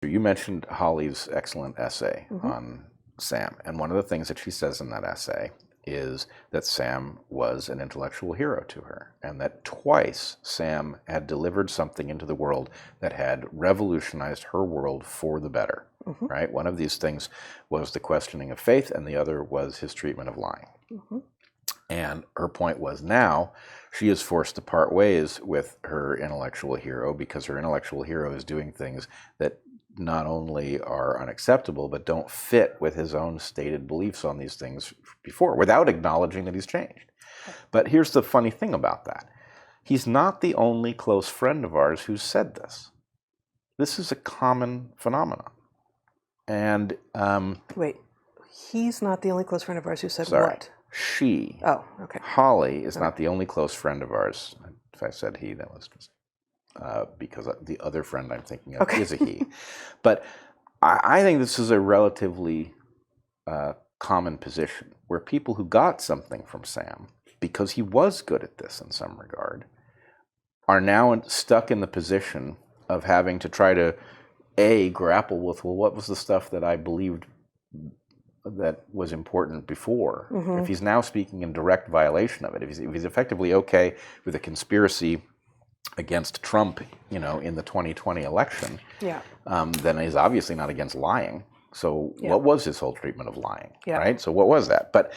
You mentioned Holly's excellent essay on Sam, and one of the things that she says in that essay is that Sam was an intellectual hero to her, and that twice Sam had delivered something into the world that had revolutionized her world for the better, right? One of these things was the questioning of faith, and the other was his treatment of lying. And her point was now she is forced to part ways with her intellectual hero because her intellectual hero is doing things that not only are unacceptable, but don't fit with his own stated beliefs on these things before, without acknowledging that he's changed. But here's the funny thing about that. He's not the only close friend of ours who's said this. This is a common phenomenon. And wait, he's not the only close friend of ours who said what? She. Oh, okay. Holly is not the only close friend of ours. If I said he, that was just because the other friend I'm thinking of is a he. But I think this is a relatively common position where people who got something from Sam, because he was good at this in some regard, are now stuck in the position of having to try to, grapple with, well, what was the stuff that I believed that was important before? If he's now speaking in direct violation of it, if he's effectively okay with a conspiracy against Trump, in the 2020 election, then he's obviously not against lying. So what was his whole treatment of lying, right? So what was that? But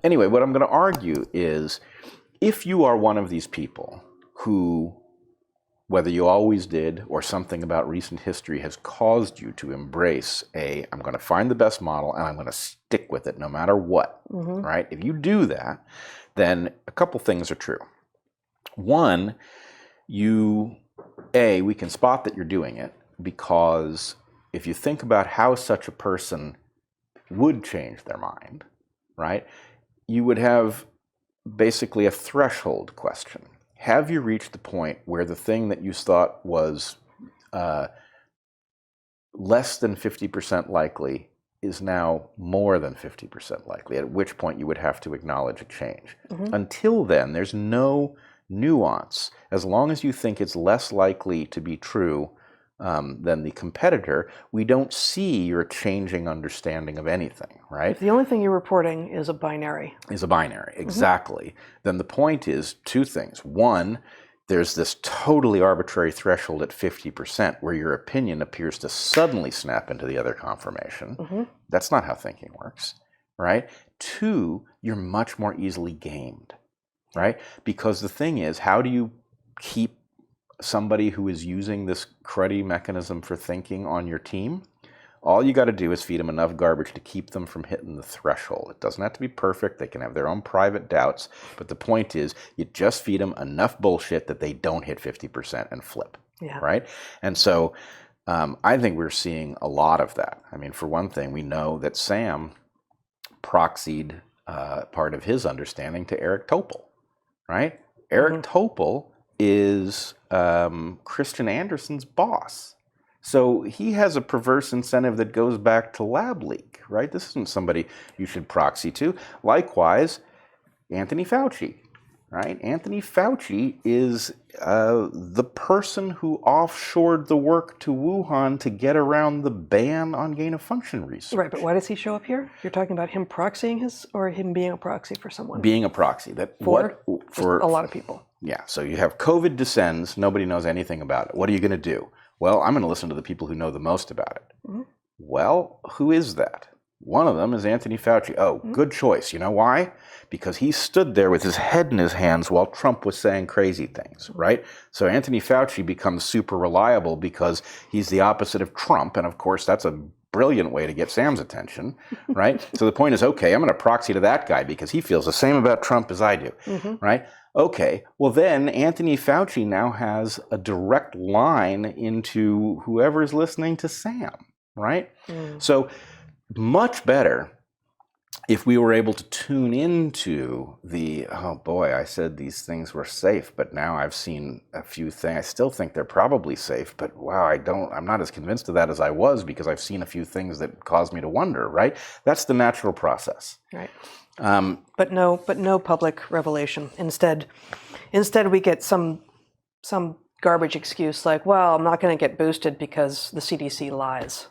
anyway, what I'm going to argue is if you are one of these people who, whether you always did or something about recent history has caused you to embrace I'm going to find the best model and I'm going to stick with it no matter what, right? If you do that, then a couple things are true. One, we can spot that you're doing it, because if you think about how such a person would change their mind, right, you would have basically a threshold question. Have you reached the point where the thing that you thought was less than 50% likely is now more than 50% likely, at which point you would have to acknowledge a change. Until then, there's no nuance. As long as you think it's less likely to be true than the competitor, we don't see your changing understanding of anything, right? If the only thing you're reporting is a binary. Exactly. Then the point is two things. One, there's this totally arbitrary threshold at 50% where your opinion appears to suddenly snap into the other confirmation. That's not how thinking works, right? Two, you're much more easily gamed, right? Because the thing is, how do you keep somebody who is using this cruddy mechanism for thinking on your team? All you got to do is feed them enough garbage to keep them from hitting the threshold. It doesn't have to be perfect. They can have their own private doubts. But the point is, you just feed them enough bullshit that they don't hit 50% and flip, right? And so I think we're seeing a lot of that. I mean, for one thing, we know that Sam proxied part of his understanding to Eric Topol, right? Eric Topol is Christian Anderson's boss. So he has a perverse incentive that goes back to lab leak, right? This isn't somebody you should proxy to. Likewise, Anthony Fauci, right? Anthony Fauci is the person who offshored the work to Wuhan to get around the ban on gain-of-function research. Right, but why does he show up here? You're talking about him proxying or him being a proxy for someone? Being a proxy. For a lot of people. Yeah, so you have COVID descends, nobody knows anything about it. What are you going to do? Well, I'm going to listen to the people who know the most about it. Well, who is that? One of them is Anthony Fauci. Oh, good choice. You know why? Because he stood there with his head in his hands while Trump was saying crazy things, right? So Anthony Fauci becomes super reliable because he's the opposite of Trump. And of course, that's a brilliant way to get Sam's attention, right? So the point is, okay, I'm going to proxy to that guy because he feels the same about Trump as I do, right? Okay, well then Anthony Fauci now has a direct line into whoever's listening to Sam, right? So much better if we were able to tune into oh boy, I said these things were safe, but now I've seen a few things. I still think they're probably safe, but wow, I'm not as convinced of that as I was because I've seen a few things that caused me to wonder, right? That's the natural process. Right. But no public revelation. Instead we get some garbage excuse like, well, I'm not going to get boosted because the CDC lies.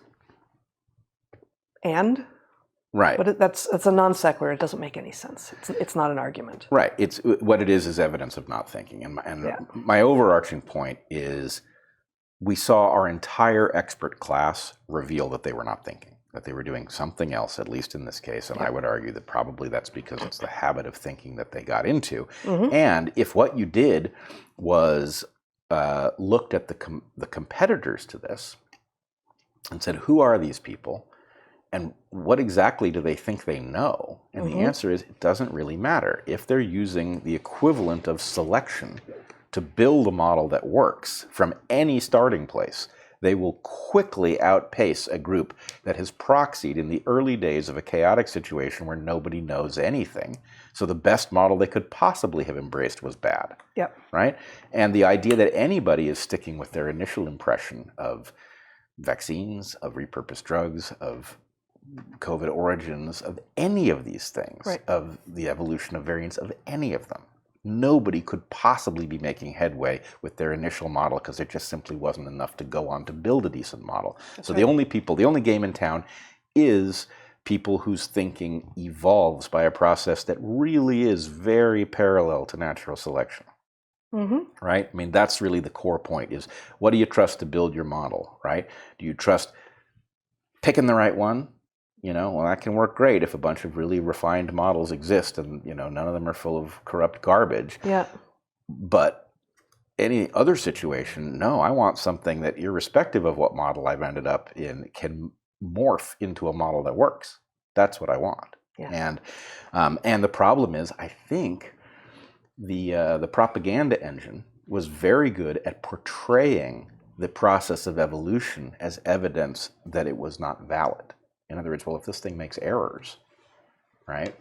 And? Right. But that's a non sequitur. It doesn't make any sense. It's not an argument. Right. It's what it is evidence of not thinking. And my overarching point is we saw our entire expert class reveal that they were not thinking, that they were doing something else, at least in this case. And I would argue that probably that's because it's the habit of thinking that they got into. And if what you did was looked at the competitors to this and said, who are these people? And what exactly do they think they know? And the answer is, it doesn't really matter. If they're using the equivalent of selection to build a model that works from any starting place, they will quickly outpace a group that has proxied in the early days of a chaotic situation where nobody knows anything. So the best model they could possibly have embraced was bad. Yep. Right? And the idea that anybody is sticking with their initial impression of vaccines, of repurposed drugs, of COVID origins, of any of these things, of the evolution of variants, of any of them. Nobody could possibly be making headway with their initial model because there just simply wasn't enough to go on to build a decent model. So the only game in town is people whose thinking evolves by a process that really is very parallel to natural selection. Right? I mean, that's really the core point is, what do you trust to build your model, right? Do you trust picking the right one? Well, that can work great if a bunch of really refined models exist and, none of them are full of corrupt garbage. Yeah. But any other situation, no, I want something that, irrespective of what model I've ended up in, can morph into a model that works. That's what I want. Yeah. And the problem is, I think the propaganda engine was very good at portraying the process of evolution as evidence that it was not valid. In other words, well, if this thing makes errors, right?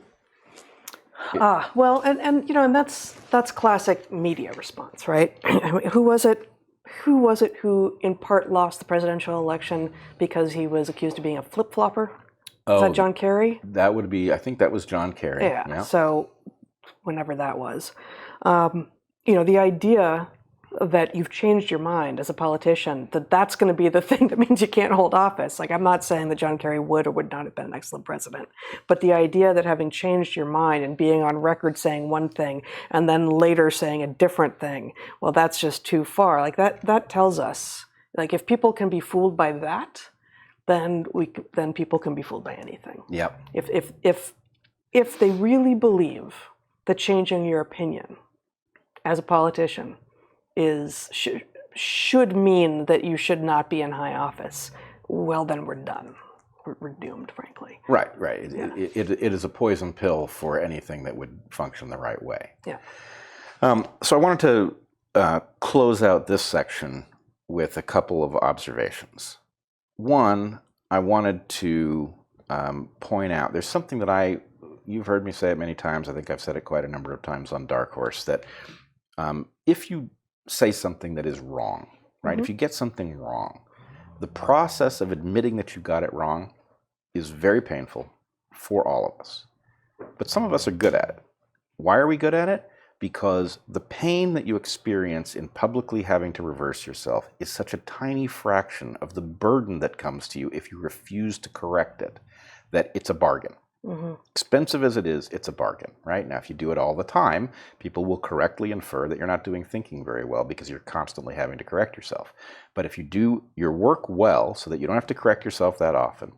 Well, and that's classic media response, right? I mean, who was it who in part lost the presidential election because he was accused of being a flip-flopper? Is that John Kerry? I think that was John Kerry. Yeah. So whenever that was, the idea that you've changed your mind as a politician, that's going to be the thing that means you can't hold office. Like, I'm not saying that John Kerry would or would not have been an excellent president, but the idea that having changed your mind and being on record saying one thing and then later saying a different thing, well, that's just too far. Like, that tells us, like, if people can be fooled by that, then people can be fooled by anything. Yep. If they really believe that changing your opinion as a politician should mean that you should not be in high office, well, then we're done. We're doomed, frankly. Right. It is a poison pill for anything that would function the right way. Yeah. So I wanted to close out this section with a couple of observations. One, I wanted to point out, there's something that you've heard me say it many times, I think I've said it quite a number of times on DarkHorse, that if you say something that is wrong, right? If you get something wrong, the process of admitting that you got it wrong is very painful for all of us. But some of us are good at it. Why are we good at it? Because the pain that you experience in publicly having to reverse yourself is such a tiny fraction of the burden that comes to you if you refuse to correct it, that it's a bargain. Expensive as it is, it's a bargain, right? Now, if you do it all the time, people will correctly infer that you're not doing thinking very well because you're constantly having to correct yourself. But if you do your work well so that you don't have to correct yourself that often,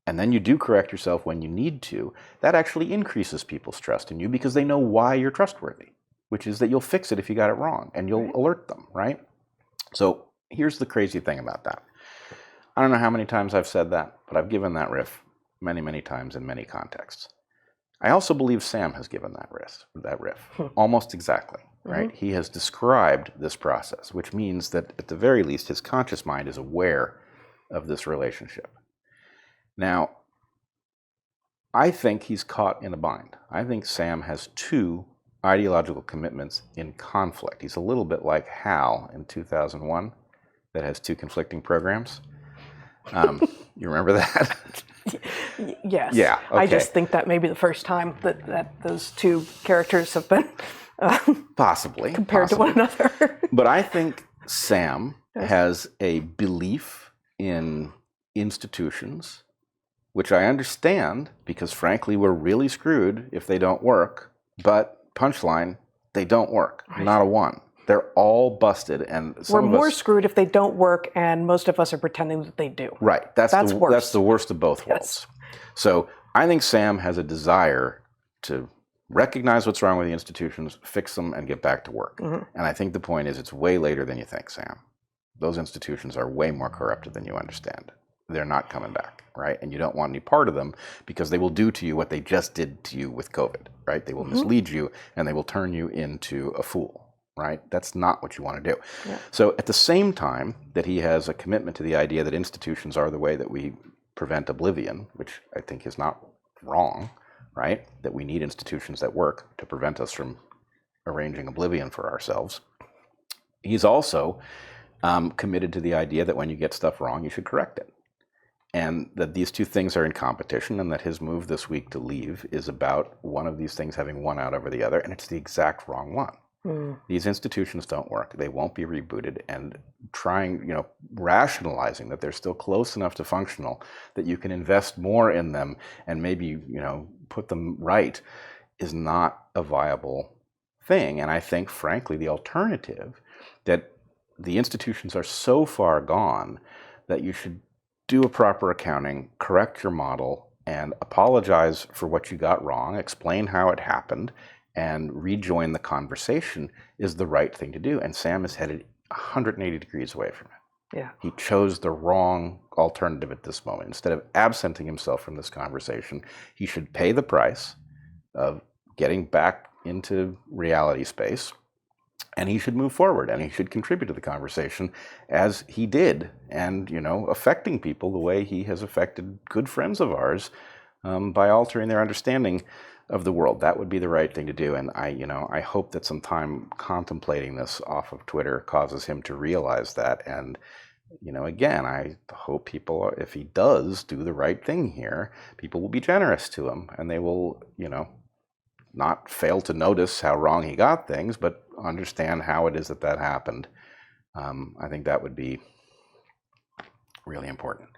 and then you do correct yourself when you need to, that actually increases people's trust in you because they know why you're trustworthy, which is that you'll fix it if you got it wrong, and you'll alert them, right? So here's the crazy thing about that. I don't know how many times I've said that, but I've given that riff many, many times in many contexts. I also believe Sam has given that riff almost exactly, right? He has described this process, which means that at the very least, his conscious mind is aware of this relationship. Now, I think he's caught in a bind. I think Sam has two ideological commitments in conflict. He's a little bit like Hal in 2001 that has two conflicting programs. You remember that? Yes. Yeah. Okay. I just think that may be the first time that those two characters have been possibly compared to one another. But I think Sam has a belief in institutions, which I understand because, frankly, we're really screwed if they don't work. But punchline, they don't work. Right. Not a one. They're all busted, and we're more screwed if they don't work, and most of us are pretending that they do. Right. That's worse. That's the worst of both worlds. So I think Sam has a desire to recognize what's wrong with the institutions, fix them, and get back to work. And I think the point is it's way later than you think, Sam. Those institutions are way more corrupted than you understand. They're not coming back, right? And you don't want any part of them because they will do to you what they just did to you with COVID, right? They will mislead you and they will turn you into a fool, right? That's not what you want to do. Yeah. So at the same time that he has a commitment to the idea that institutions are the way that we prevent oblivion, which I think is not wrong, right? That we need institutions that work to prevent us from arranging oblivion for ourselves. He's also committed to the idea that when you get stuff wrong, you should correct it. And that these two things are in competition, and that his move this week to leave is about one of these things having won out over the other, and it's the exact wrong one. These institutions don't work. They won't be rebooted, and rationalizing that they're still close enough to functional that you can invest more in them and maybe, put them right is not a viable thing. And I think, frankly, the alternative, that the institutions are so far gone that you should do a proper accounting, correct your model, and apologize for what you got wrong, explain how it happened, and rejoin the conversation is the right thing to do. And Sam is headed 180 degrees away from it. Yeah. He chose the wrong alternative at this moment. Instead of absenting himself from this conversation, he should pay the price of getting back into reality space, and he should move forward, and he should contribute to the conversation as he did, and affecting people the way he has affected good friends of ours by altering their understanding of the world. That would be the right thing to do. And I hope that some time contemplating this off of Twitter causes him to realize that. And again, I hope people, if he does do the right thing here, people will be generous to him, and they will, not fail to notice how wrong he got things, but understand how it is that happened. I think that would be really important.